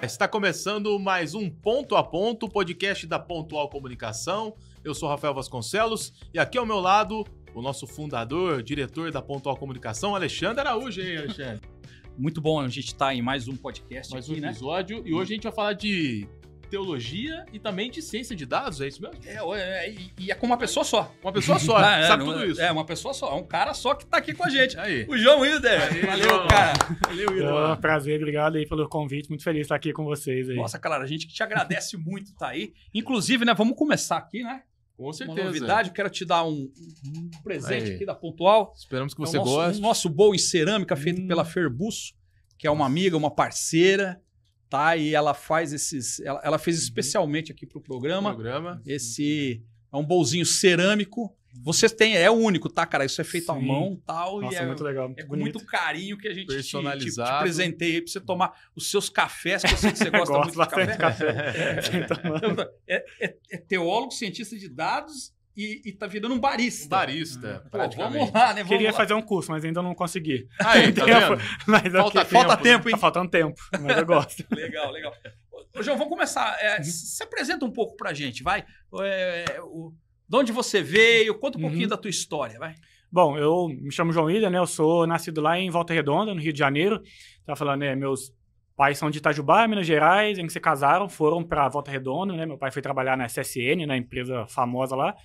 Está começando mais um Ponto a Ponto, podcast da Pontual Comunicação. Eu sou Rafael Vasconcelos e aqui ao meu lado o nosso fundador, diretor da Pontual Comunicação, Alexandre Araújo. E aí, Alexandre? Muito bom a gente estar em mais um podcast mais aqui, um episódio, né? E hoje a gente vai falar de teologia e também de ciência de dados, é isso mesmo? E é com uma pessoa só. Uma pessoa só, sabe tudo isso. É, uma pessoa só. É um cara só que tá aqui com a gente. Aí. O João Hilder. Valeu, João. Cara. Valeu, Hilder. Prazer, obrigado aí pelo convite. Muito feliz de estar aqui com vocês aí. Nossa, cara, a gente te agradece muito estar aí. Inclusive, né, vamos começar aqui, né? Com certeza. Uma novidade, eu quero te dar um presente Aí. aqui da Pontual. Esperamos que você goste. O nosso bowl em cerâmica feito pela Ferbuço, que é uma amiga, uma parceira. Tá, e ela faz ela fez especialmente aqui pro programa. Esse é um bolzinho cerâmico. Você tem, é o único, tá, cara? Isso é feito à mão, tal. Nossa, e é muito legal, muito com bonito. muito carinho que a gente te Personalizado. aí pra você tomar os seus cafés, que eu sei que você gosta muito de café. É teólogo, cientista de dados e tá virando um barista. Barista, praticamente. Vamos lá, né? Queria fazer um curso, mas ainda não consegui. Aí, tá vendo? Mas Falta tempo, hein? Tá faltando tempo, mas eu gosto. Legal. Ô, João, vamos começar. Se apresenta um pouco pra gente, vai. De onde você veio? Conta um pouquinho da tua história, vai. Bom, eu me chamo João Hilder, né? Eu sou nascido lá em Volta Redonda, no Rio de Janeiro. Tava falando, né? Meus pais são de Itajubá, Minas Gerais, em que se casaram, foram pra Volta Redonda, né? Meu pai foi trabalhar na SSN, na empresa famosa lá.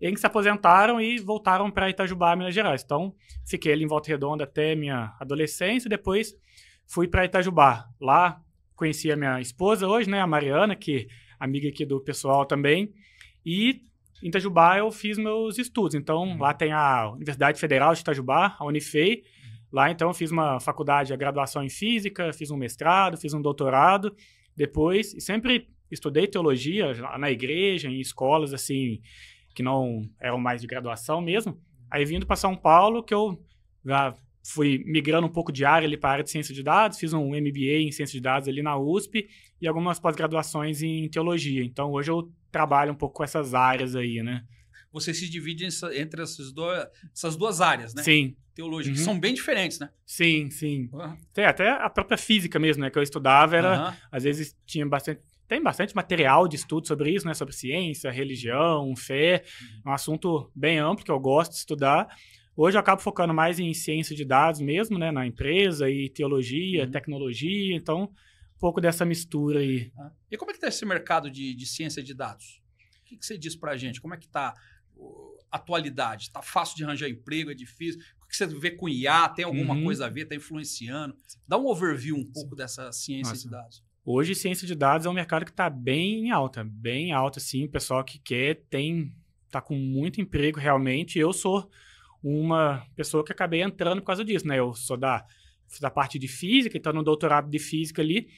Em que se aposentaram e voltaram para Itajubá, Minas Gerais. Então, fiquei ali em Volta Redonda até minha adolescência, depois fui para Itajubá. Lá conheci a minha esposa hoje, né, a Mariana, que é amiga aqui do pessoal também. E em Itajubá eu fiz meus estudos. Então, lá tem a Universidade Federal de Itajubá, a Unifei. Lá, então, eu fiz uma faculdade, a graduação em Física, fiz um mestrado, fiz um doutorado. Depois, e sempre estudei teologia na igreja, em escolas, assim, que não eram mais de graduação mesmo. Aí vindo para São Paulo, que eu já fui migrando um pouco de área ali para a área de ciência de dados, fiz um MBA em ciência de dados ali na USP e algumas pós-graduações em teologia. Então hoje eu trabalho um pouco com essas áreas aí, né? Você se divide entre essas duas áreas, né? Sim. Teologia, que são bem diferentes, né? Sim. Tem até a própria física mesmo, né? Que eu estudava, às vezes tem bastante material de estudo sobre isso, né? Sobre ciência, religião, fé. É um assunto bem amplo que eu gosto de estudar. Hoje eu acabo focando mais em ciência de dados mesmo, né? Na empresa e teologia, tecnologia. Então, um pouco dessa mistura aí. E como é que tá esse mercado de ciência de dados? O que você diz pra gente? Como é que tá a atualidade? Tá fácil de arranjar emprego? É difícil? O que você vê com IA? Tem alguma coisa a ver? Tá influenciando? Dá um overview um pouco dessa ciência de dados. Hoje, ciência de dados é um mercado que está bem alta, sim. O pessoal que quer tá com muito emprego realmente. Eu sou uma pessoa que acabei entrando por causa disso, né? Eu sou da parte de física, então no doutorado de física ali,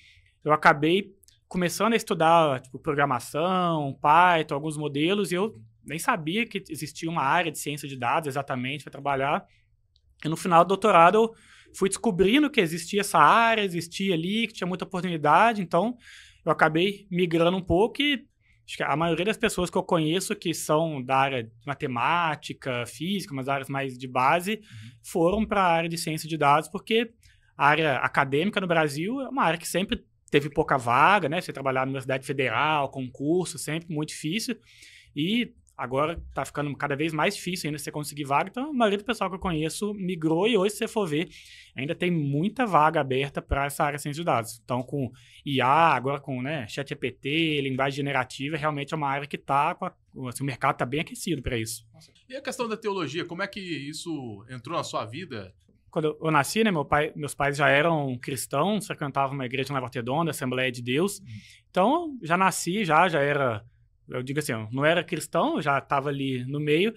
eu acabei começando a estudar tipo, programação, Python, alguns modelos, e eu nem sabia que existia uma área de ciência de dados exatamente para trabalhar. E no final do doutorado eu fui descobrindo que existia essa área, existia ali, que tinha muita oportunidade, então eu acabei migrando um pouco e acho que a maioria das pessoas que eu conheço que são da área de matemática, física, umas áreas mais de base, foram para a área de ciência de dados, porque a área acadêmica no Brasil é uma área que sempre teve pouca vaga, né? Você trabalhar na Universidade Federal, concurso, sempre muito difícil, e agora está ficando cada vez mais difícil ainda você conseguir vaga. Então, a maioria do pessoal que eu conheço migrou e hoje, se você for ver, ainda tem muita vaga aberta para essa área de ciência de dados. Então, com IA, agora com ChatGPT, linguagem generativa, realmente é uma área que o mercado está bem aquecido para isso. Nossa. E a questão da teologia, como é que isso entrou na sua vida? Quando eu nasci, né, meus pais já eram cristãos, frequentavam uma igreja na Volta Redonda, Assembleia de Deus. Então, já nasci, já era... Eu digo assim, eu não era cristão, eu já estava ali no meio,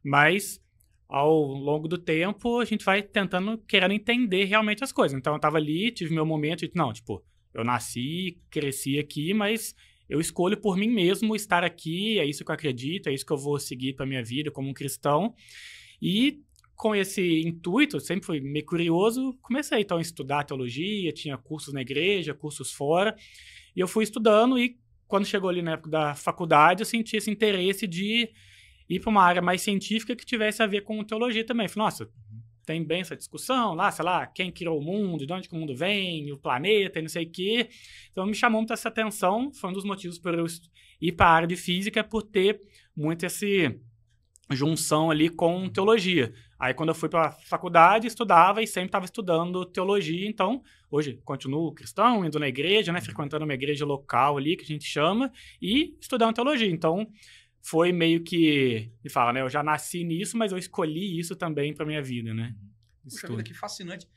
mas ao longo do tempo a gente vai querendo entender realmente as coisas. Então eu estava ali, tive meu momento de, não, tipo, eu nasci, cresci aqui, mas eu escolho por mim mesmo estar aqui, é isso que eu acredito, é isso que eu vou seguir para minha vida como um cristão. E com esse intuito, eu sempre fui meio curioso, comecei então a estudar teologia, tinha cursos na igreja, cursos fora, e eu fui estudando e quando chegou ali na época da faculdade, eu senti esse interesse de ir para uma área mais científica que tivesse a ver com teologia também. Falei, nossa, tem bem essa discussão lá, sei lá, quem criou o mundo, de onde que o mundo vem, o planeta e não sei o quê. Então me chamou muito essa atenção, foi um dos motivos por eu ir para a área de física, por ter muito essa junção ali com teologia. Aí quando eu fui para a faculdade, estudava e sempre estava estudando teologia, então hoje continuo cristão, indo na igreja, né, frequentando uma igreja local ali, que a gente chama, e estudando teologia. Então foi meio que, me fala, né, eu já nasci nisso, mas eu escolhi isso também para minha vida, né. Puxa vida, que fascinante.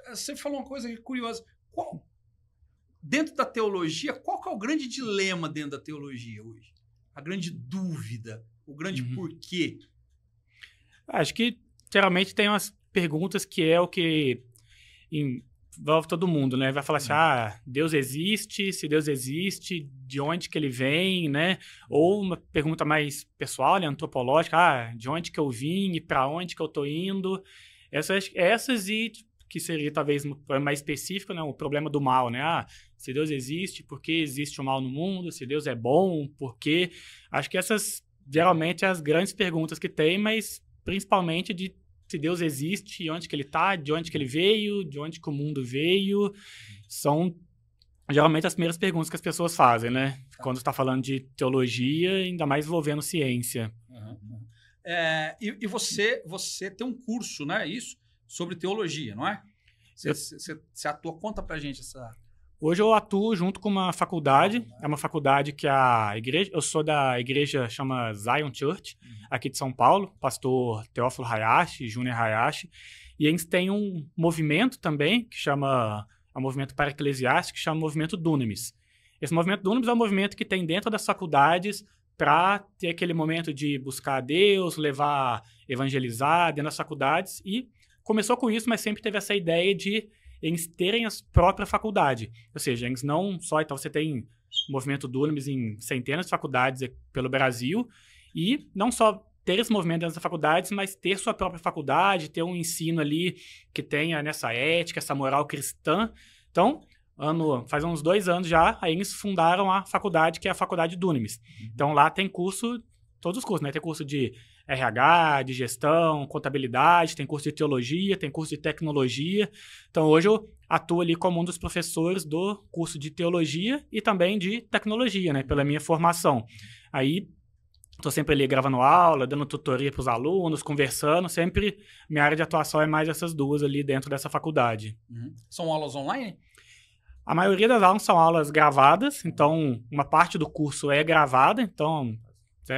Você falou uma coisa curiosa. Dentro da teologia, qual que é o grande dilema dentro da teologia hoje? A grande dúvida, o grande porquê? Acho que geralmente tem umas perguntas que é o que envolve todo mundo, né? Vai falar assim, Deus existe, se Deus existe, de onde que ele vem, né? Ou uma pergunta mais pessoal, né? Antropológica, de onde que eu vim e para onde que eu tô indo. Essas e que seria talvez um problema mais específico, né? O problema do mal, né? Se Deus existe, por que existe o mal no mundo? Se Deus é bom, por quê? Acho que essas geralmente as grandes perguntas que tem, mas principalmente de se Deus existe, onde que ele está, de onde que ele veio, de onde que o mundo veio, são geralmente as primeiras perguntas que as pessoas fazem, né? Quando está falando de teologia, ainda mais envolvendo ciência. E você tem um curso, né? Isso, sobre teologia, não é? Você atua, conta pra gente essa... Hoje eu atuo junto com uma faculdade, é uma faculdade que a igreja, eu sou da igreja, chama Zion Church, aqui de São Paulo, pastor Teófilo Hayashi, Júnior Hayashi, e eles têm um movimento também, que chama, é um movimento para-eclesiástico, que chama Movimento Dunamis. Esse Movimento Dunamis é um movimento que tem dentro das faculdades para ter aquele momento de buscar a Deus, evangelizar dentro das faculdades, e começou com isso, mas sempre teve essa ideia de eles terem a própria faculdade. Ou seja, eles não só... Então, você tem o movimento Dunamis em centenas de faculdades pelo Brasil, e não só ter esse movimento dentro das faculdades, mas ter sua própria faculdade, ter um ensino ali que tenha nessa ética, essa moral cristã. Então, faz uns 2 anos já, aí eles fundaram a faculdade, que é a Faculdade Dunamis. Então, lá tem curso, todos os cursos, né? Tem curso de RH, de gestão, contabilidade, tem curso de teologia, tem curso de tecnologia. Então, hoje eu atuo ali como um dos professores do curso de teologia e também de tecnologia, né, pela minha formação. Aí, estou sempre ali gravando aula, dando tutoria para os alunos, conversando, sempre minha área de atuação é mais essas duas ali dentro dessa faculdade. São aulas online? A maioria das aulas são aulas gravadas, então uma parte do curso é gravada, então...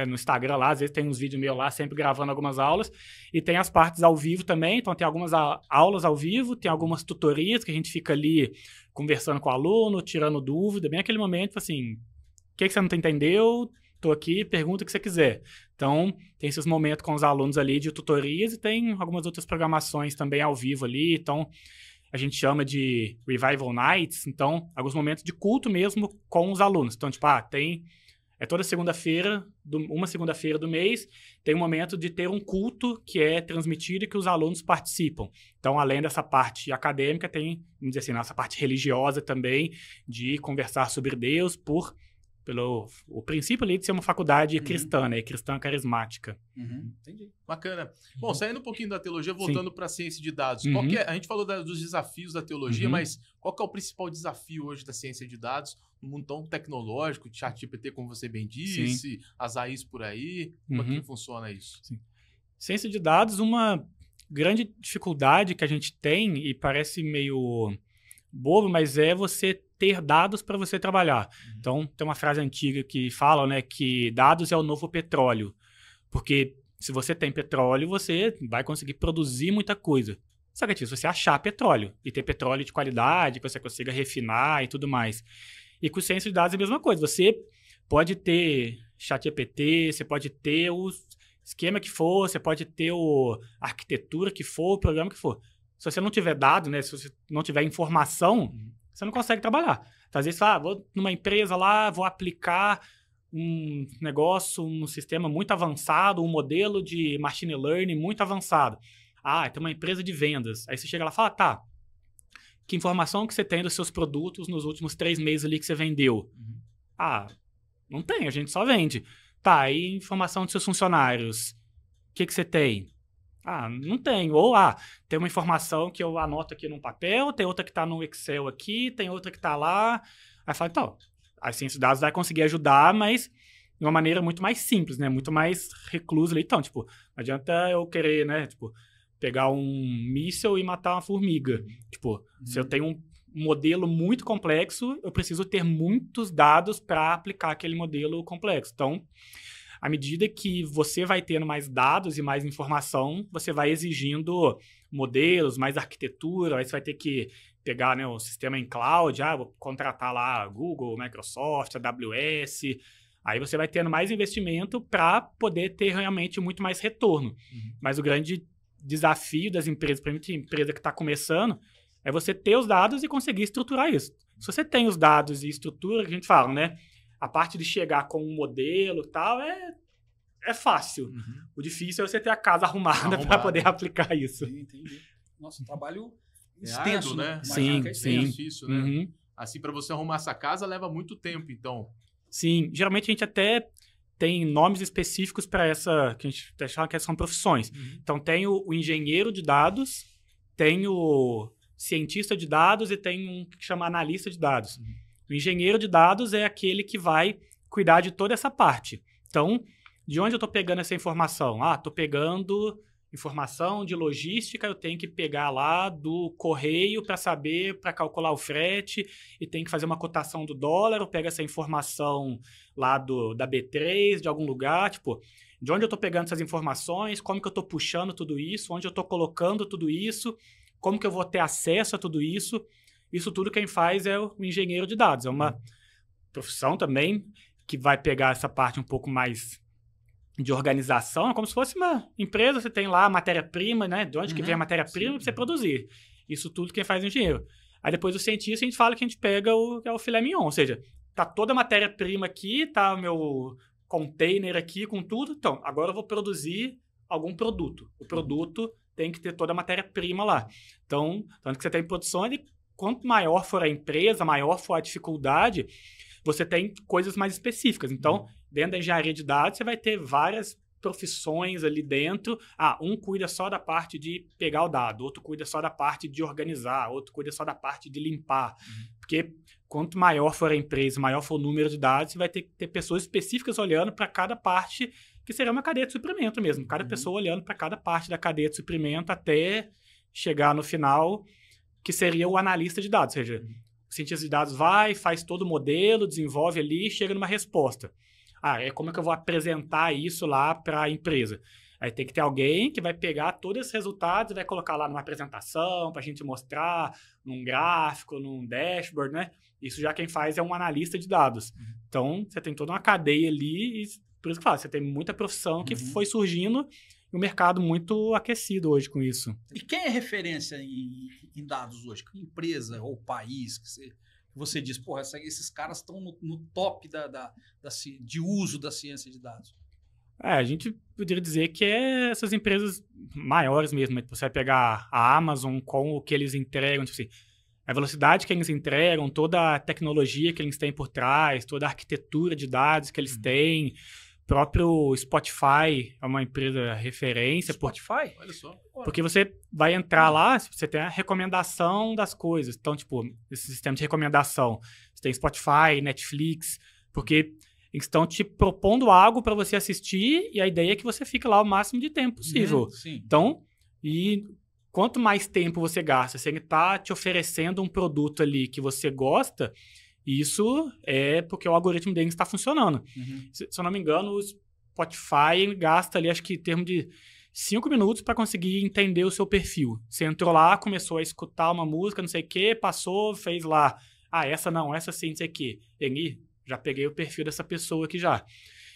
no Instagram lá, às vezes tem uns vídeos meus lá, sempre gravando algumas aulas, e tem as partes ao vivo também, então tem algumas aulas ao vivo, tem algumas tutorias que a gente fica ali conversando com o aluno, tirando dúvida, bem aquele momento, assim, o que você não entendeu? Tô aqui, pergunta o que você quiser. Então, tem esses momentos com os alunos ali de tutorias, e tem algumas outras programações também ao vivo ali, então a gente chama de Revival Nights, então, alguns momentos de culto mesmo com os alunos. Então, tipo, tem... toda segunda-feira, uma segunda-feira do mês, tem um momento de ter um culto que é transmitido e que os alunos participam. Então, além dessa parte acadêmica, tem, vamos dizer assim, essa parte religiosa também, de conversar sobre Deus pelo o princípio ali de ser uma faculdade cristã, né? Cristã carismática. Entendi. Bacana. Bom, saindo um pouquinho da teologia, voltando para a ciência de dados. A gente falou dos desafios da teologia, mas qual que é o principal desafio hoje da ciência de dados no mundo tão tecnológico, ChatGPT, como você bem disse, as AIs por aí? Como é que funciona isso? Ciência de dados, uma grande dificuldade que a gente tem, e parece meio bobo, mas é você ter dados para você trabalhar. Então, tem uma frase antiga que fala, né, que dados é o novo petróleo. Porque se você tem petróleo, você vai conseguir produzir muita coisa. Só que se você achar petróleo, e ter petróleo de qualidade, que você consiga refinar e tudo mais. E com ciência de dados é a mesma coisa. Você pode ter ChatGPT, você pode ter o esquema que for, você pode ter a arquitetura que for, o programa que for. Se você não tiver dado, né, se você não tiver informação, você não consegue trabalhar. Então, às vezes, vou numa empresa lá, vou aplicar um negócio, um sistema muito avançado, um modelo de machine learning muito avançado. Tem uma empresa de vendas. Aí você chega lá e fala, que informação que você tem dos seus produtos nos últimos 3 meses ali que você vendeu? Não tem, a gente só vende. E informação dos seus funcionários? O que você tem? Não tenho. Ou, tem uma informação que eu anoto aqui num papel, tem outra que está no Excel aqui, tem outra que está lá. Aí fala, então, a ciência de dados vai conseguir ajudar, mas de uma maneira muito mais simples, né? Muito mais reclusa ali. Então, tipo, não adianta eu querer, né? Tipo, pegar um míssil e matar uma formiga. Tipo, se eu tenho um modelo muito complexo, eu preciso ter muitos dados para aplicar aquele modelo complexo. Então, à medida que você vai tendo mais dados e mais informação, você vai exigindo modelos, mais arquitetura, aí você vai ter que pegar, né, o sistema em cloud, vou contratar lá Google, Microsoft, AWS, aí você vai tendo mais investimento para poder ter realmente muito mais retorno. Mas o grande desafio das empresas, principalmente empresa que está começando, é você ter os dados e conseguir estruturar isso. Se você tem os dados e estrutura, que a gente fala, né? A parte de chegar com um modelo e tal é fácil. O difícil é você ter a casa arrumada para poder aplicar isso. Entendi. Nossa, um trabalho extenso, árduo, né? Sim. Difícil, né? Assim, para você arrumar essa casa, leva muito tempo, então. Sim, geralmente a gente até tem nomes específicos para essa, que a gente até chama que são profissões. Então, tem o engenheiro de dados, tem o cientista de dados e tem um que chama analista de dados. O engenheiro de dados é aquele que vai cuidar de toda essa parte. Então, de onde eu estou pegando essa informação? Estou pegando informação de logística, eu tenho que pegar lá do correio para saber, para calcular o frete, e tem que fazer uma cotação do dólar, eu pego essa informação lá da B3, de algum lugar, tipo, de onde eu estou pegando essas informações, como que eu estou puxando tudo isso, onde eu estou colocando tudo isso, como que eu vou ter acesso a tudo isso. Isso tudo quem faz é o engenheiro de dados. É uma profissão também que vai pegar essa parte um pouco mais de organização. É como se fosse uma empresa, você tem lá a matéria-prima, né? De onde que vem a matéria-prima para você produzir. Isso tudo quem faz é o engenheiro. Aí depois o cientista, a gente fala que a gente pega o filé mignon. Ou seja, tá toda a matéria-prima aqui, tá o meu container aqui com tudo. Então, agora eu vou produzir algum produto. O produto tem que ter toda a matéria-prima lá. Então, tanto que você tem produção, quanto maior for a empresa, maior for a dificuldade, você tem coisas mais específicas. Então, dentro da engenharia de dados, você vai ter várias profissões ali dentro. Um cuida só da parte de pegar o dado, outro cuida só da parte de organizar, outro cuida só da parte de limpar. Porque quanto maior for a empresa, maior for o número de dados, você vai ter que ter pessoas específicas olhando para cada parte, que seria uma cadeia de suprimento mesmo. Cada pessoa olhando para cada parte da cadeia de suprimento até chegar no final, que seria o analista de dados. Ou seja, o cientista de dados vai, faz todo o modelo, desenvolve ali e chega numa resposta. Como é que eu vou apresentar isso lá para a empresa? Aí tem que ter alguém que vai pegar todos esses resultados e vai colocar lá numa apresentação para a gente mostrar, num gráfico, num dashboard, né? Isso já quem faz é um analista de dados. Então, você tem toda uma cadeia ali e por isso que eu falo, você tem muita profissão que foi surgindo e um mercado muito aquecido hoje com isso. E quem é referência em dados hoje? Que empresa ou país que você diz, porra, esses caras estão no top de uso da ciência de dados? A gente poderia dizer que é essas empresas maiores mesmo. Né? Você vai pegar a Amazon com o que eles entregam, tipo assim, a velocidade que eles entregam, toda a tecnologia que eles têm por trás, toda a arquitetura de dados que eles têm. O próprio Spotify é uma empresa referência. Spotify? Olha só. Porque você vai entrar lá, você tem a recomendação das coisas. Então, tipo, esse sistema de recomendação. Você tem Spotify, Netflix, porque eles estão te propondo algo para você assistir e a ideia é que você fique lá o máximo de tempo possível. Sim. Então, e quanto mais tempo você gasta, se ele está te oferecendo um produto ali que você gosta, isso é porque o algoritmo deles está funcionando. Se eu não me engano, o Spotify gasta ali, acho que em termos de 5 minutos para conseguir entender o seu perfil. Você entrou lá, começou a escutar uma música, não sei o quê, passou, fez lá. Essa não, essa sim, não sei o quê. Ele, já peguei o perfil dessa pessoa aqui já.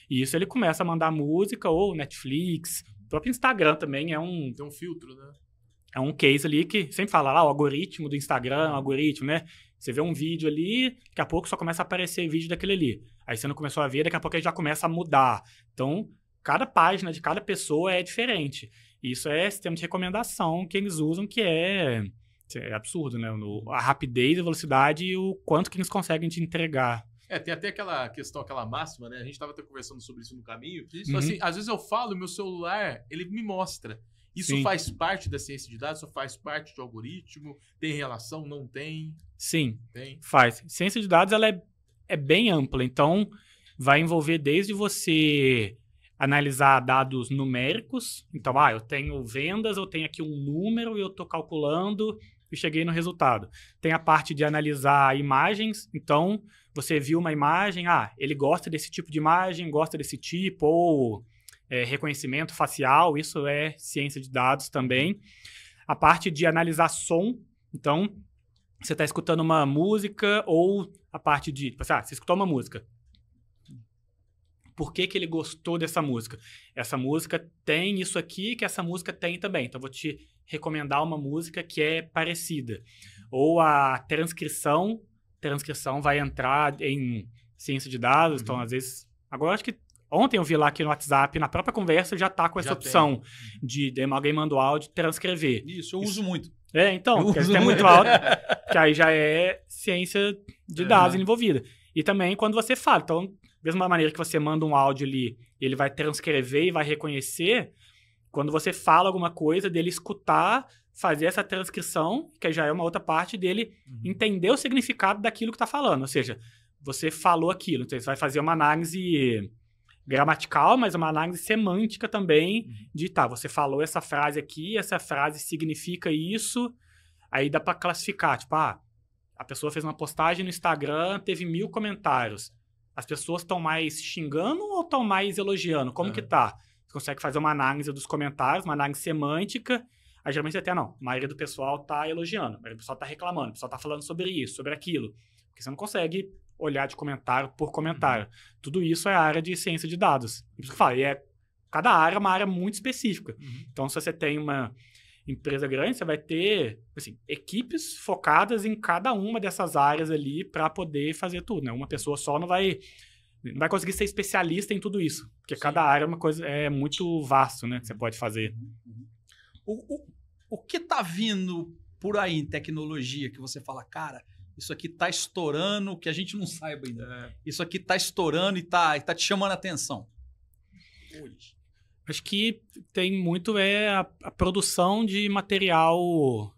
E isso ele começa a mandar música, ou Netflix, o próprio Instagram também é um... Tem um filtro, né? É um case ali que sempre fala lá, o algoritmo do Instagram, o algoritmo, né? Você vê um vídeo ali, daqui a pouco só começa a aparecer vídeo daquele ali. Aí você não começou a ver, daqui a pouco ele já começa a mudar. Então, cada página de cada pessoa é diferente. Isso é sistema de recomendação que eles usam, que é absurdo, né? A rapidez, a velocidade e o quanto que eles conseguem te entregar. Tem até aquela questão, aquela máxima, né? A gente estava até conversando sobre isso no caminho. Então, assim, às vezes eu falo, meu celular, ele me mostra. Isso Sim. faz parte da ciência de dados? Isso faz parte do algoritmo? Tem relação? Não tem? Sim, Tem. faz. Ciência de dados ela é bem ampla, então vai envolver desde você analisar dados numéricos. Então, eu tenho vendas, eu tenho aqui um número e eu estou calculando e cheguei no resultado. Tem a parte de analisar imagens. Então, você viu uma imagem, ele gosta desse tipo de imagem, gosta desse tipo, ou reconhecimento facial, isso é ciência de dados também. A parte de analisar som. Então, você está escutando uma música ou a parte de... Tipo, você escutou uma música. Por que ele gostou dessa música? Essa música tem isso aqui que essa música tem também. Então, eu vou te recomendar uma música que é parecida. Ou a transcrição. Transcrição vai entrar em ciência de dados. Então, às vezes... Agora, acho que ontem eu vi lá aqui no WhatsApp, na própria conversa, já está com essa opção de alguém manda o áudio transcrever. Isso, eu uso muito. Então, porque é muito alto, que aí já é ciência de dados envolvida. E também quando você fala. Então, da mesma maneira que você manda um áudio ali, ele vai transcrever e vai reconhecer, quando você fala alguma coisa, dele escutar, fazer essa transcrição, que já é uma outra parte dele entender o significado daquilo que está falando. Ou seja, você falou aquilo, então você vai fazer uma análise gramatical, mas uma análise semântica também de, você falou essa frase aqui, essa frase significa isso, aí dá para classificar, tipo, a pessoa fez uma postagem no Instagram, teve 1000 comentários. As pessoas estão mais xingando ou estão mais elogiando? Como que tá? Você consegue fazer uma análise dos comentários, uma análise semântica. Aí geralmente até não. A maioria do pessoal tá elogiando, a maioria do pessoal tá reclamando, o pessoal tá falando sobre isso, sobre aquilo. Porque você não consegue olhar de comentário por comentário. Tudo isso é a área de ciência de dados. E por isso que eu falo, cada área é uma área muito específica. Então, se você tem uma empresa grande, você vai ter equipes focadas em cada uma dessas áreas ali para poder fazer tudo, né? Uma pessoa só não vai conseguir ser especialista em tudo isso, porque cada área é uma coisa muito vasto, né? Que você pode fazer. O que tá vindo por aí em tecnologia que você fala, cara, isso aqui tá estourando, que a gente não saiba ainda. Isso aqui tá estourando e tá te chamando a atenção. Hoje. Acho que tem muito a produção de material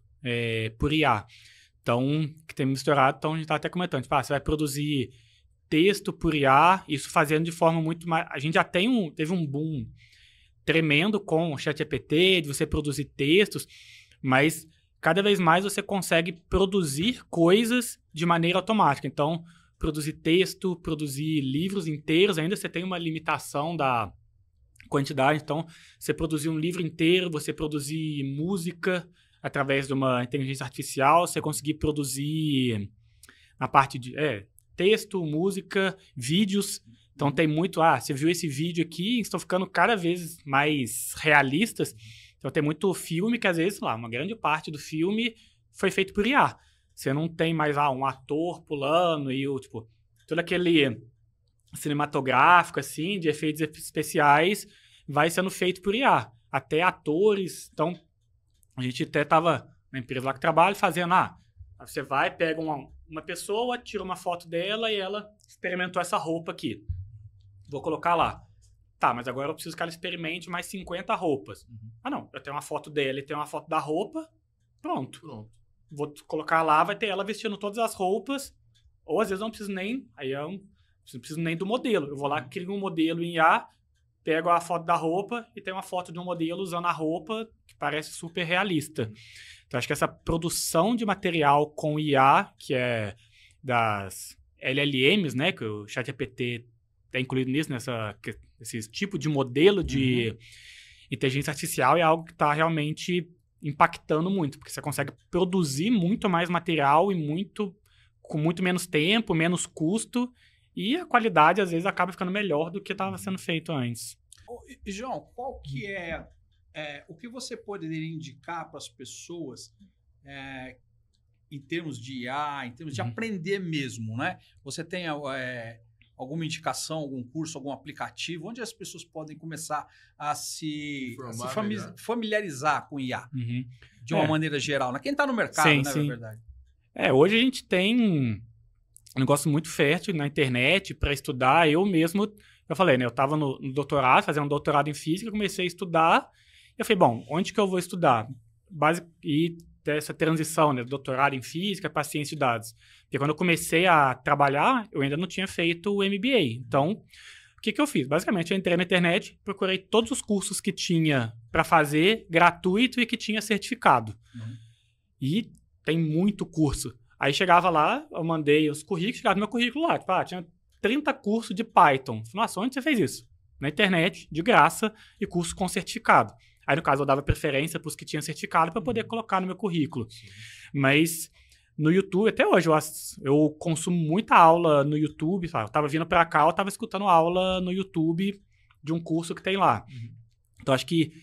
por IA. Então, que tem misturado, então a gente está até comentando, tipo, você vai produzir texto por IA, isso fazendo de forma muito mais... A gente já teve um boom tremendo com o ChatGPT, de você produzir textos, mas cada vez mais você consegue produzir coisas de maneira automática. Então, produzir texto, produzir livros inteiros, ainda você tem uma limitação da quantidade. Então, você produzir um livro inteiro, você produzir música através de uma inteligência artificial, você conseguir produzir a parte de texto, música, vídeos. Então, tem muito... você viu esse vídeo aqui, estão ficando cada vez mais realistas. Então, tem muito filme que, às vezes, uma grande parte do filme foi feito por IA. Você não tem mais um ator pulando e todo aquele cinematográfico, assim, de efeitos especiais, vai sendo feito por IA. Até atores. Então, a gente até estava na empresa lá que trabalha fazendo, você vai, pega uma pessoa, tira uma foto dela e ela experimentou essa roupa aqui. Vou colocar lá. Tá, mas agora eu preciso que ela experimente mais 50 roupas. Não, eu tenho uma foto dela e tenho uma foto da roupa, pronto. Vou colocar lá, vai ter ela vestindo todas as roupas, ou às vezes eu não preciso nem, não preciso nem do modelo. Eu vou lá, crio um modelo em IA, pego a foto da roupa e tenho uma foto de um modelo usando a roupa que parece super realista. Então, acho que essa produção de material com IA, que é das LLMs, né, que o ChatGPT está incluído nisso, esse tipo de modelo de inteligência artificial, é algo que está realmente impactando muito, porque você consegue produzir muito mais material e com muito menos tempo, menos custo, e a qualidade, às vezes, acaba ficando melhor do que estava sendo feito antes. João, qual que o que você poderia indicar para as pessoas em termos de IA, em termos de aprender mesmo, né? Você tem alguma indicação, algum curso, algum aplicativo, onde as pessoas podem começar a se familiarizar com IA de uma maneira geral, né? Quem está no mercado, sim, né, sim. na verdade? Hoje a gente tem um negócio muito fértil na internet para estudar. Eu falei, né? Eu estava no doutorado, fazendo um doutorado em física, comecei a estudar Eu falei, bom, onde que eu vou estudar? E ter essa transição, né? Doutorado em física para ciência de dados. Porque quando eu comecei a trabalhar, eu ainda não tinha feito o MBA. Então, o que eu fiz? Basicamente, eu entrei na internet, procurei todos os cursos que tinha para fazer, gratuito e que tinha certificado. E tem muito curso. Aí chegava lá, eu mandei os currículos, chegava no meu currículo lá, tipo, tinha 30 cursos de Python. Nossa, onde você fez isso? Na internet, de graça, e curso com certificado. Aí, no caso, eu dava preferência para os que tinham certificado para poder colocar no meu currículo. Mas no YouTube, até hoje, eu consumo muita aula no YouTube. Sabe? Eu estava vindo para cá, eu estava escutando aula no YouTube de um curso que tem lá. Então, acho que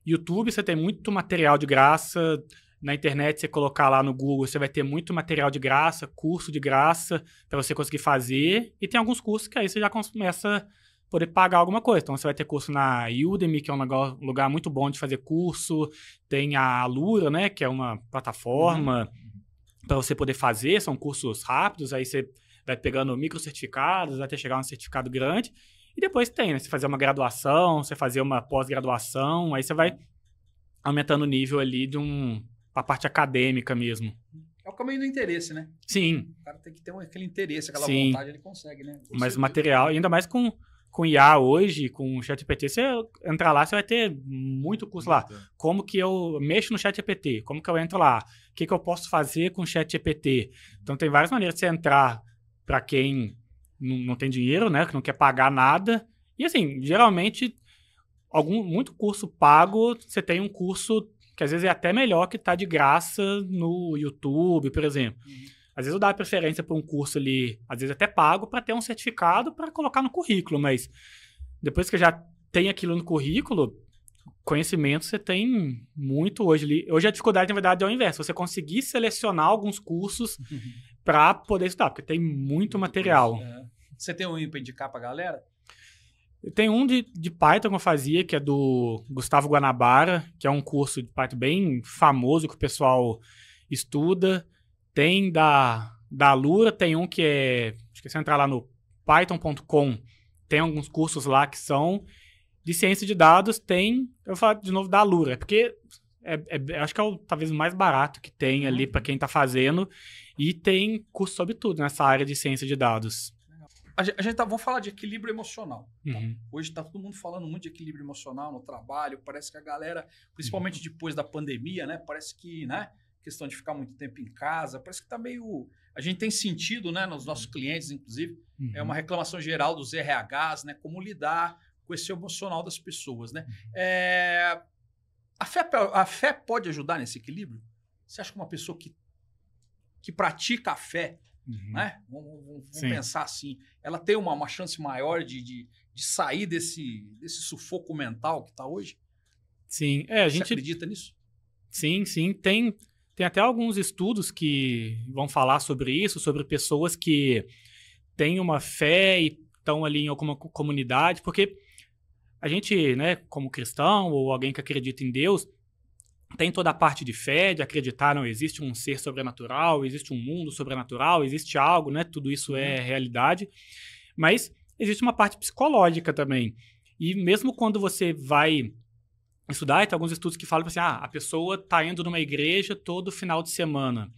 YouTube, você tem muito material de graça. Na internet, você colocar lá no Google, você vai ter muito material de graça, curso de graça, para você conseguir fazer. E tem alguns cursos que aí você já começa a poder pagar alguma coisa. Então, você vai ter curso na Udemy, que é um lugar muito bom de fazer curso. Tem a Alura, né, que é uma plataforma para você poder fazer. São cursos rápidos, aí você vai pegando microcertificados até chegar a um certificado grande. E depois tem, né, você fazer uma graduação, você fazer uma pós-graduação, aí você vai aumentando o nível ali a parte acadêmica mesmo. É o caminho do interesse, né? Sim. O cara tem que ter aquele interesse, aquela vontade, ele consegue, né? Mas o material, ainda mais com IA hoje, com o ChatGPT, você entrar lá, você vai ter muito curso lá. Como que eu mexo no ChatGPT? Como que eu entro lá? O que eu posso fazer com o ChatGPT? Então, tem várias maneiras de você entrar para quem não tem dinheiro, né? Que não quer pagar nada. E, assim, geralmente, muito curso pago, você tem um curso que às vezes é até melhor que tá de graça no YouTube, por exemplo. Às vezes eu dou preferência para um curso ali, às vezes até pago, para ter um certificado para colocar no currículo, mas depois que eu já tenho aquilo no currículo, conhecimento você tem muito hoje ali. Hoje a dificuldade, na verdade, é o inverso. Você conseguir selecionar alguns cursos para poder estudar, porque tem muito material. Você tem um para indicar para a galera? Tem um de Python que eu fazia, que é do Gustavo Guanabara, que é um curso de Python bem famoso que o pessoal estuda. Tem da Alura, tem um que é... Acho que se você entrar lá no python.com, tem alguns cursos lá que são de ciência de dados. Tem... Eu vou falar de novo da Alura, porque acho que é talvez o mais barato que tem ali para quem está fazendo. E tem curso sobre tudo nessa área de ciência de dados. Vamos falar de equilíbrio emocional. Hoje está todo mundo falando muito de equilíbrio emocional no trabalho. Parece que a galera, principalmente depois da pandemia, né? Parece que, né? Questão de ficar muito tempo em casa, parece que está meio... A gente tem sentido, né? Nos nossos clientes, inclusive, é uma reclamação geral dos RHs, né? Como lidar com esse emocional das pessoas, né? A fé pode ajudar nesse equilíbrio? Você acha que uma pessoa que pratica a fé, né? Vamos pensar assim, ela tem uma chance maior de sair desse sufoco mental que está hoje? Sim. Você acredita nisso? Sim. Tem até alguns estudos que vão falar sobre isso, sobre pessoas que têm uma fé e estão ali em alguma comunidade, porque a gente, né, como cristão ou alguém que acredita em Deus, tem toda a parte de fé, de acreditar, não existe um ser sobrenatural, existe um mundo sobrenatural, existe algo, né? Tudo isso é realidade. Mas existe uma parte psicológica também. E mesmo quando você vai estudar, tem alguns estudos que falam assim, a pessoa está indo numa igreja todo final de semana.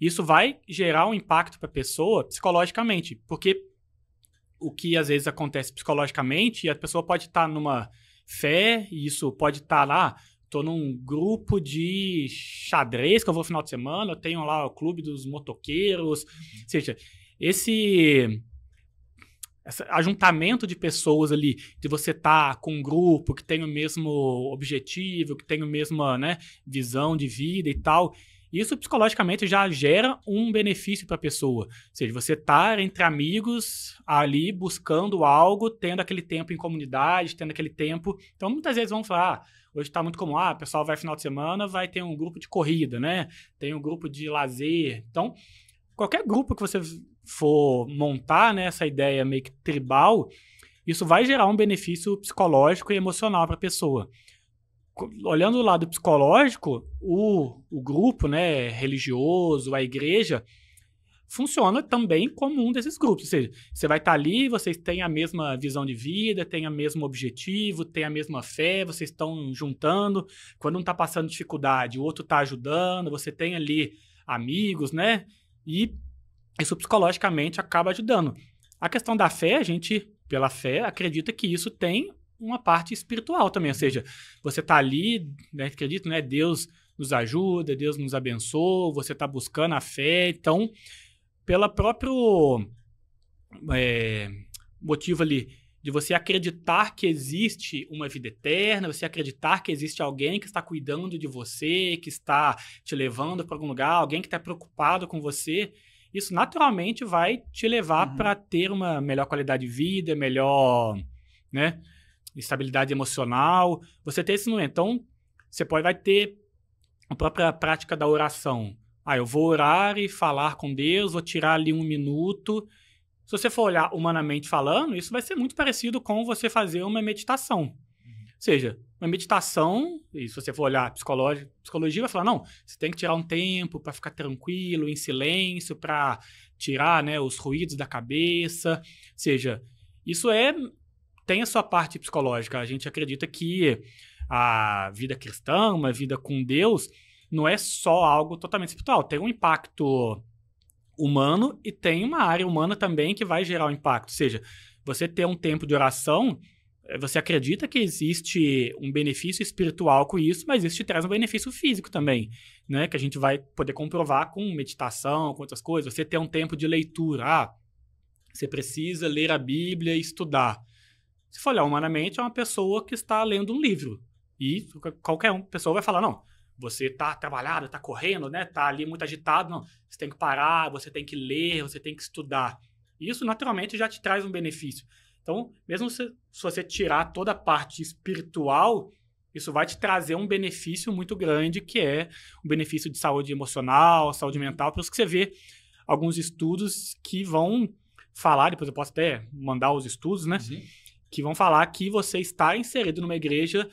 Isso vai gerar um impacto para a pessoa psicologicamente, porque o que às vezes acontece psicologicamente, a pessoa pode estar numa fé, e isso pode estar lá, estou num grupo de xadrez que eu vou no final de semana, eu tenho lá o clube dos motoqueiros, ou seja, esse ajuntamento de pessoas ali, de você estar com um grupo que tem o mesmo objetivo, que tem a mesma, né, visão de vida e tal, isso psicologicamente já gera um benefício para a pessoa. Ou seja, você estar entre amigos ali buscando algo, tendo aquele tempo em comunidade, tendo aquele tempo. Então, muitas vezes vão falar, hoje está muito comum, o pessoal vai final de semana, vai ter um grupo de corrida, né? Tem um grupo de lazer. Então, qualquer grupo que você for montar, né, essa ideia meio que tribal, isso vai gerar um benefício psicológico e emocional para a pessoa. Olhando do lado psicológico, o grupo, né, religioso, a igreja, funciona também como um desses grupos. Ou seja, você vai estar ali, vocês têm a mesma visão de vida, têm o mesmo objetivo, têm a mesma fé, vocês estão juntando. Quando um está passando dificuldade, o outro está ajudando, você tem ali amigos, né? E isso psicologicamente acaba ajudando. A questão da fé, a gente, pela fé, acredita que isso tem uma parte espiritual também. Ou seja, você está ali, né, acredita, né? Deus nos ajuda, Deus nos abençoa, você está buscando a fé. Então, pelo próprio motivo ali de você acreditar que existe uma vida eterna, você acreditar que existe alguém que está cuidando de você, que está te levando para algum lugar, alguém que está preocupado com você, isso naturalmente vai te levar para ter uma melhor qualidade de vida, melhor, né, estabilidade emocional. Você ter esse momento. Então, você vai ter a própria prática da oração. Eu vou orar e falar com Deus, vou tirar ali 1 minuto. Se você for olhar humanamente falando, isso vai ser muito parecido com você fazer uma meditação. Ou seja, uma meditação, e se você for olhar psicologia vai falar, não, você tem que tirar um tempo para ficar tranquilo, em silêncio, para tirar, né, os ruídos da cabeça. Ou seja, isso tem a sua parte psicológica. A gente acredita que a vida cristã, uma vida com Deus, não é só algo totalmente espiritual. Tem um impacto humano e tem uma área humana também que vai gerar um impacto. Ou seja, você ter um tempo de oração, você acredita que existe um benefício espiritual com isso, mas isso te traz um benefício físico também, né? Que a gente vai poder comprovar com meditação, com outras coisas. Você ter um tempo de leitura. Você precisa ler a Bíblia e estudar. Se for olhar humanamente, é uma pessoa que está lendo um livro. E qualquer pessoa vai falar, não, você está trabalhado, está correndo, né? Está ali muito agitado. Não, você tem que parar, você tem que ler, você tem que estudar. Isso, naturalmente, já te traz um benefício. Então, mesmo se você tirar toda a parte espiritual, isso vai te trazer um benefício muito grande, que é o benefício de saúde emocional, saúde mental. Por isso que você vê alguns estudos que vão falar, depois eu posso até mandar os estudos, né? Sim. Que vão falar que você está inserido numa igreja,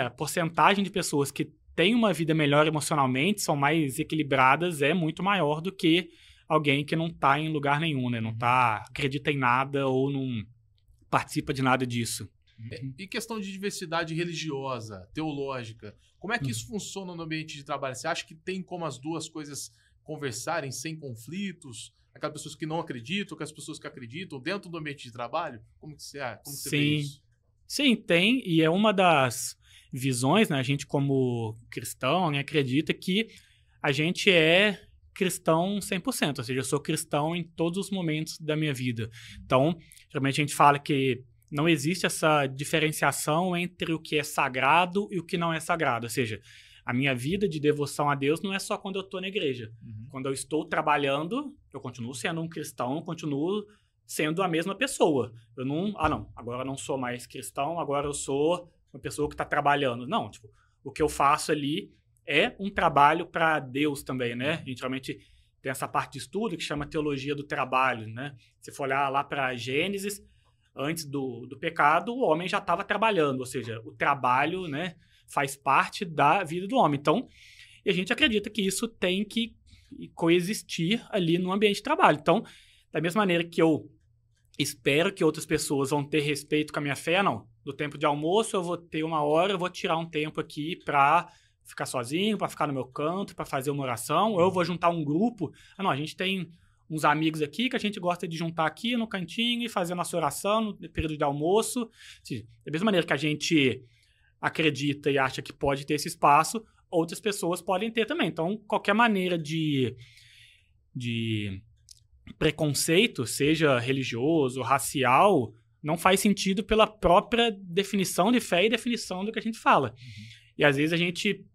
a porcentagem de pessoas que têm uma vida melhor emocionalmente, são mais equilibradas, é muito maior do que alguém que não está em lugar nenhum, né? Não acredita em nada ou não participa de nada disso. E questão de diversidade religiosa, teológica, como é que isso funciona no ambiente de trabalho? Você acha que tem como as duas coisas conversarem sem conflitos? Aquelas pessoas que não acreditam, as pessoas que acreditam dentro do ambiente de trabalho? Como você vê isso? Sim, tem. E é uma das visões, né? A gente como cristão, né, acredita que a gente é cristão 100%. Ou seja, eu sou cristão em todos os momentos da minha vida. Então, geralmente a gente fala que não existe essa diferenciação entre o que é sagrado e o que não é sagrado. Ou seja, a minha vida de devoção a Deus não é só quando eu estou na igreja. Quando eu estou trabalhando, eu continuo sendo um cristão, eu continuo sendo a mesma pessoa. Eu não, agora eu não sou mais cristão, agora eu sou uma pessoa que está trabalhando. Não, tipo, o que eu faço ali é um trabalho para Deus também, né? A gente realmente tem essa parte de estudo que chama teologia do trabalho, né? Se for olhar lá para Gênesis, antes do pecado, o homem já estava trabalhando, ou seja, o trabalho, né, faz parte da vida do homem. Então, e a gente acredita que isso tem que coexistir ali no ambiente de trabalho. Então, da mesma maneira que eu espero que outras pessoas vão ter respeito com a minha fé, não. No tempo de almoço, eu vou ter 1 hora, eu vou tirar um tempo aqui para ficar sozinho, para ficar no meu canto, para fazer uma oração, ou eu vou juntar um grupo. Não, a gente tem uns amigos aqui que a gente gosta de juntar aqui no cantinho e fazer a nossa oração no período de almoço. Da mesma maneira que a gente acredita e acha que pode ter esse espaço, outras pessoas podem ter também. Então, qualquer maneira de preconceito, seja religioso, racial, não faz sentido pela própria definição de fé e definição do que a gente fala. E às vezes a gente,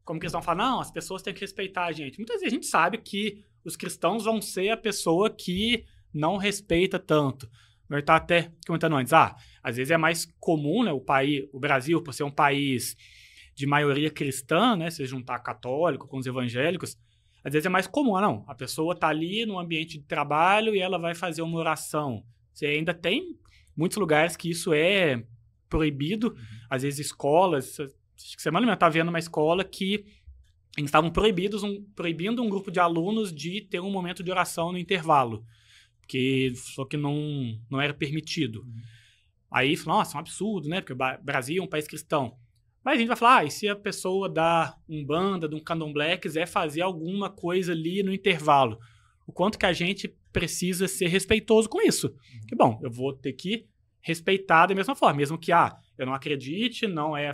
como cristão, fala, não, as pessoas têm que respeitar a gente. Muitas vezes a gente sabe que os cristãos vão ser a pessoa que não respeita tanto. Eu estava até comentando antes, às vezes é mais comum, né, o Brasil, por ser um país de maioria cristã, né, se juntar católico com os evangélicos, às vezes é mais comum, a pessoa está ali no ambiente de trabalho e ela vai fazer uma oração. Você ainda tem muitos lugares que isso é proibido, às vezes escolas, semana eu estava vendo uma escola que eles estavam proibindo um grupo de alunos de ter um momento de oração no intervalo, só que não era permitido. Aí falou, nossa, é um absurdo, né? Porque o Brasil é um país cristão. Mas a gente vai falar, e se a pessoa da Umbanda, de um Candomblé, quiser fazer alguma coisa ali no intervalo? O quanto que a gente precisa ser respeitoso com isso? Que bom, eu vou ter que respeitar da mesma forma, mesmo que eu não acredite,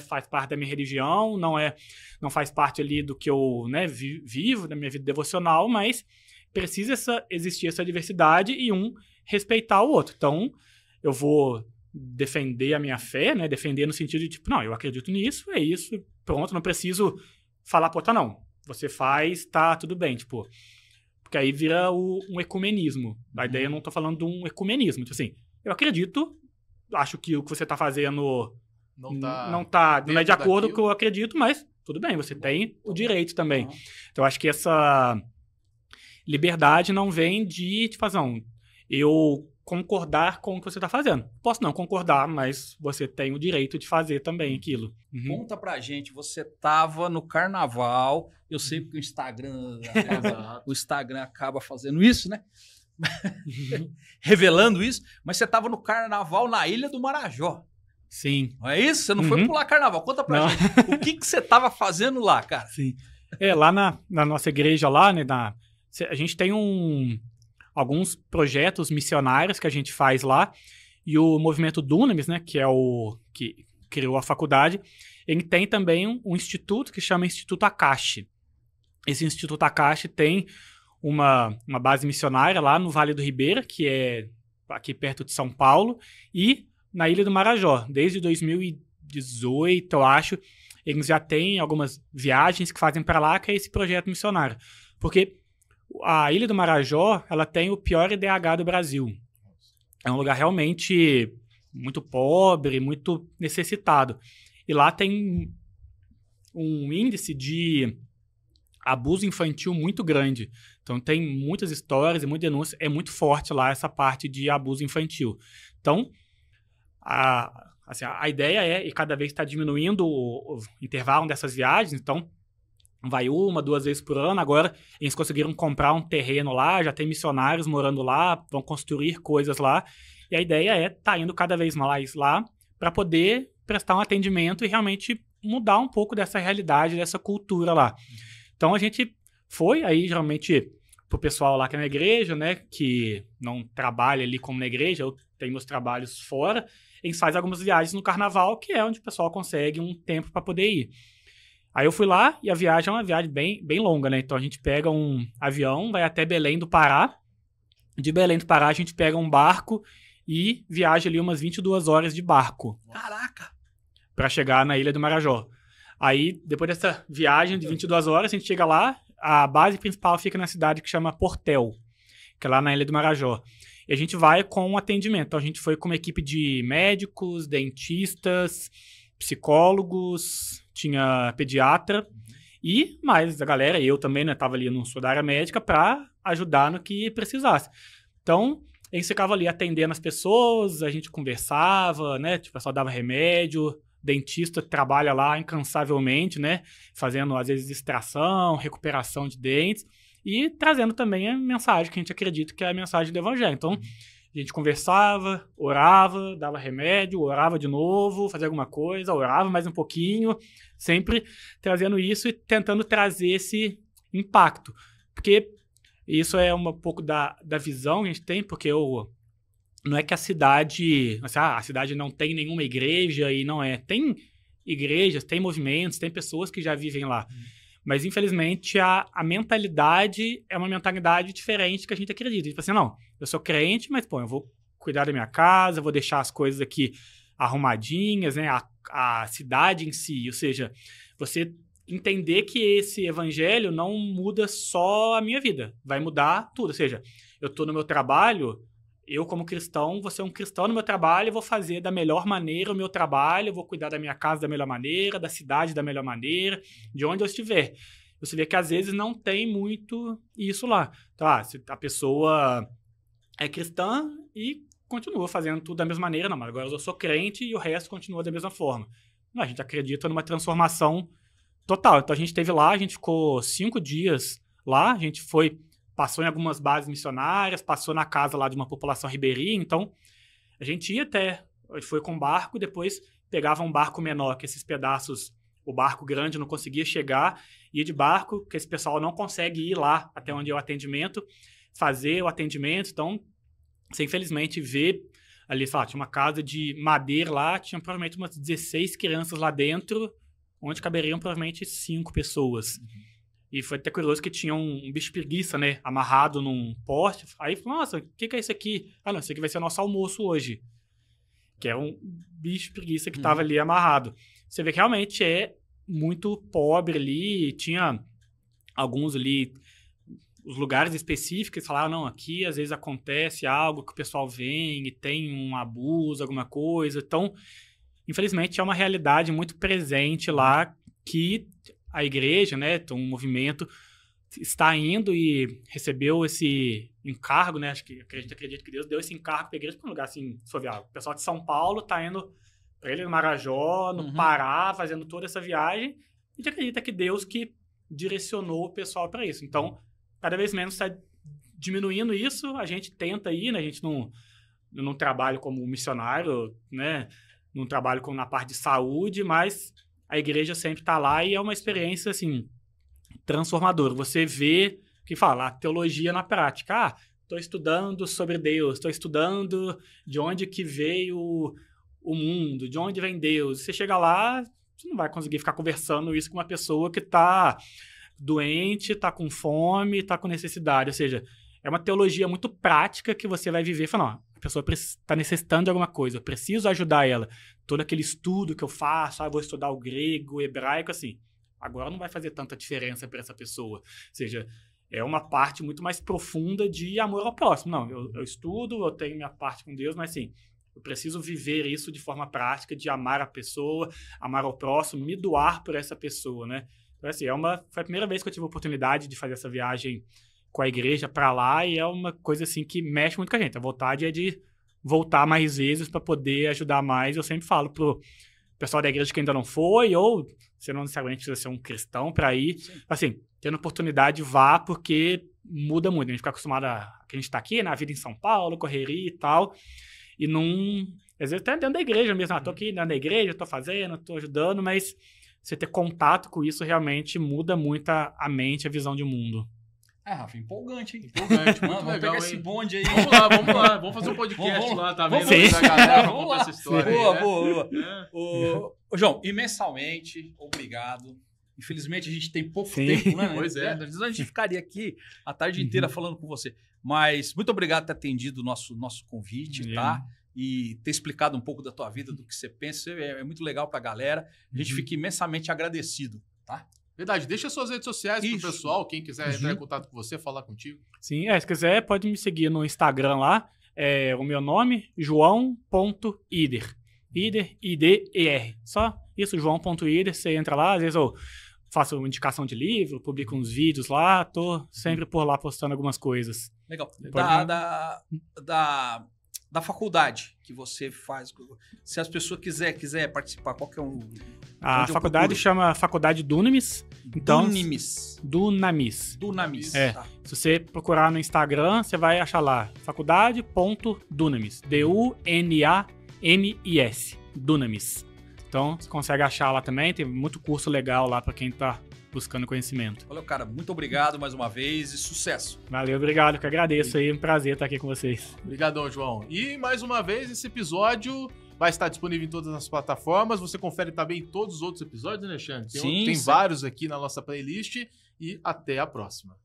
faz parte da minha religião, não faz parte ali do que eu, né, vivo, da minha vida devocional, mas precisa existir essa diversidade e respeitar o outro. Então, eu vou defender a minha fé, né, defender no sentido de, tipo, não, eu acredito nisso, é isso, pronto, não preciso falar, pô, tá, não, você faz, tá, tudo bem, tipo, porque aí vira um ecumenismo. A ideia, eu não tô falando de um ecumenismo, tipo assim, eu acredito, acho que o que você tá fazendo não é de acordo com o que eu acredito, mas tudo bem, você tem o direito também. Então, acho que essa liberdade não vem de, tipo, eu concordar com o que você está fazendo. Posso não concordar, mas você tem o direito de fazer também aquilo. Conta pra gente, você tava no carnaval, eu sei que o Instagram acaba fazendo isso, né? Revelando isso, mas você tava no carnaval na Ilha do Marajó. Sim. Não é isso? Você não foi pular carnaval. Conta pra gente, o que você tava fazendo lá, cara? Sim. Lá na nossa igreja lá, né, a gente tem alguns projetos missionários que a gente faz lá, e o movimento Dunamis, né, que é o que criou a faculdade, ele tem também um instituto que chama Instituto Akashi. Esse Instituto Akashi tem uma base missionária lá no Vale do Ribeira, que é aqui perto de São Paulo, e na Ilha do Marajó. Desde 2018, eu acho, eles já têm algumas viagens que fazem para lá, que é esse projeto missionário. Porque a Ilha do Marajó, ela tem o pior IDH do Brasil. É um lugar realmente muito pobre, muito necessitado. E lá tem um índice de abuso infantil muito grande. Então, tem muitas histórias e muitas denúncias. É muito forte lá essa parte de abuso infantil. Então, a ideia é, e cada vez está diminuindo o intervalo dessas viagens, então vai 1, 2 vezes por ano. Agora eles conseguiram comprar um terreno lá, já tem missionários morando lá, vão construir coisas lá, e a ideia é estar indo cada vez mais lá para poder prestar um atendimento e realmente mudar um pouco dessa realidade, dessa cultura lá. Então a gente foi aí geralmente pro pessoal lá que é na igreja, né, que não trabalha ali como na igreja, eu tenho meus trabalhos fora, eles fazem algumas viagens no carnaval, que é onde o pessoal consegue um tempo para poder ir. Aí eu fui lá e a viagem é uma viagem bem, bem longa, né? Então a gente pega um avião, vai até Belém do Pará. De Belém do Pará a gente pega um barco e viaja ali umas 22 horas de barco. Caraca! Para chegar na Ilha do Marajó. Aí, depois dessa viagem de 22 horas, a gente chega lá, a base principal fica na cidade que chama Portel, que é lá na Ilha do Marajó. E a gente vai com um atendimento. Então a gente foi com uma equipe de médicos, dentistas, psicólogos, tinha pediatra e mais a galera, eu também, né, tava ali no sul da área médica para ajudar no que precisasse. Então, a gente ficava ali atendendo as pessoas, a gente conversava, né, tipo, o pessoal dava remédio, dentista trabalha lá incansavelmente, né, fazendo às vezes extração, recuperação de dentes e trazendo também a mensagem que a gente acredita que é a mensagem do evangelho. Então, a gente conversava, orava, dava remédio, orava de novo, fazia alguma coisa, orava mais um pouquinho, sempre trazendo isso e tentando trazer esse impacto. Porque isso é um pouco da visão que a gente tem, porque não é que a cidade não tem nenhuma igreja e não é. Tem igrejas, tem movimentos, tem pessoas que já vivem lá. Mas, infelizmente, a mentalidade é uma mentalidade diferente que a gente acredita. Tipo assim, não, eu sou crente, mas, pô, eu vou cuidar da minha casa, vou deixar as coisas aqui arrumadinhas, né? A cidade em si. Ou seja, você entender que esse evangelho não muda só a minha vida, vai mudar tudo. Ou seja, eu estou no meu trabalho, eu como cristão, vou ser um cristão no meu trabalho, vou fazer da melhor maneira o meu trabalho, vou cuidar da minha casa da melhor maneira, da cidade da melhor maneira, de onde eu estiver. Você vê que às vezes não tem muito isso lá. Então, se a pessoa é cristã e continua fazendo tudo da mesma maneira, não, mas agora eu sou crente e o resto continua da mesma forma. Não, a gente acredita numa transformação Total. Então a gente esteve lá, a gente ficou 5 dias lá, a gente passou em algumas bases missionárias, passou na casa lá de uma população ribeirinha, então a gente foi com barco, depois pegava um barco menor, que esses pedaços, o barco grande não conseguia chegar, ia de barco, que esse pessoal não consegue ir lá até onde é o atendimento, fazer o atendimento, então você infelizmente vê ali, sei lá, tinha uma casa de madeira lá, tinha provavelmente umas 16 crianças lá dentro, onde caberiam provavelmente 5 pessoas. E foi até curioso que tinha um bicho preguiça, né, amarrado num poste. Aí falou, nossa, o que é isso aqui? Ah, não, isso aqui vai ser o nosso almoço hoje. Que é um bicho preguiça que estava ali amarrado. Você vê que realmente é muito pobre ali, tinha alguns ali, os lugares específicos, falaram, não, aqui às vezes acontece algo que o pessoal vem e tem um abuso, alguma coisa. Então, infelizmente, é uma realidade muito presente lá que a igreja, né, um movimento, está indo e recebeu esse encargo, né, acho que acredito que Deus deu esse encargo para a igreja para um lugar assim, o pessoal de São Paulo está indo para ele no Marajó, no Pará, fazendo toda essa viagem, e a gente acredita que Deus que direcionou o pessoal para isso. Então, cada vez menos está diminuindo isso, a gente tenta ir, né, a gente não trabalha como missionário, né, não trabalho na parte de saúde, mas a igreja sempre está lá e é uma experiência, assim, transformadora. Você vê, que fala, a teologia na prática. Ah, estou estudando sobre Deus, estou estudando de onde que veio o mundo, de onde vem Deus. Você chega lá, você não vai conseguir ficar conversando isso com uma pessoa que está doente, está com fome, está com necessidade. Ou seja, é uma teologia muito prática que você vai viver e falar, não, a pessoa está necessitando de alguma coisa, eu preciso ajudar ela. Todo aquele estudo que eu faço, vou estudar o grego, o hebraico, assim, agora não vai fazer tanta diferença para essa pessoa. Ou seja, é uma parte muito mais profunda de amor ao próximo. Não, eu estudo, eu tenho minha parte com Deus, mas assim, eu preciso viver isso de forma prática, de amar a pessoa, amar ao próximo, me doar por essa pessoa, né? Então, assim, foi a primeira vez que eu tive a oportunidade de fazer essa viagem com a igreja para lá e é uma coisa assim que mexe muito com a gente. A vontade é de voltar mais vezes para poder ajudar mais. Eu sempre falo pro pessoal da igreja que ainda não foi, ou você não necessariamente precisa ser um cristão para ir. Sim. Assim, tendo oportunidade, vá, porque muda muito. A gente fica acostumado que a gente está aqui, na vida em São Paulo, correria e tal, e não... Às vezes até dentro da igreja mesmo. Tô aqui dentro da igreja, tô fazendo, tô ajudando, mas você ter contato com isso realmente muda muito a mente, a visão de mundo. Rafa, empolgante, hein? Empolgante, muito vamos legal, pegar esse bonde aí. Vamos lá. Vamos fazer um podcast lá, tá vendo? Da galera, vamos contar essa história. Boa. Ô, João, imensamente obrigado. Infelizmente, a gente tem pouco tempo, né? Pois é. A gente ficaria aqui a tarde inteira falando com você. Mas muito obrigado por ter atendido o nosso convite, tá? E ter explicado um pouco da tua vida, do que você pensa. É muito legal pra galera. A gente fica imensamente agradecido, tá? Verdade, deixa suas redes sociais pro pessoal, quem quiser entrar em contato com você, falar contigo. Sim, se quiser, pode me seguir no Instagram lá, o meu nome, joão.ider, I-D-E-R, só isso, joão.ider, você entra lá, às vezes eu faço uma indicação de livro, publico uns vídeos lá, tô sempre por lá postando algumas coisas. Legal. Da faculdade que você faz, se as pessoas quiser participar, qual que é a faculdade chama Faculdade Dunamis. Então, Dunamis. Tá. Se você procurar no Instagram, você vai achar lá, faculdade.dunamis. D-U-N-A-M-I-S. Dunamis. Então, você consegue achar lá também. Tem muito curso legal lá para quem tá buscando conhecimento. Valeu, cara. Muito obrigado mais uma vez e sucesso. Valeu, obrigado. Eu que agradeço aí. Um prazer estar aqui com vocês. Obrigadão, João. E mais uma vez, esse episódio vai estar disponível em todas as plataformas. Você confere também todos os outros episódios, né, Alexandre? Tem vários aqui na nossa playlist. E até a próxima.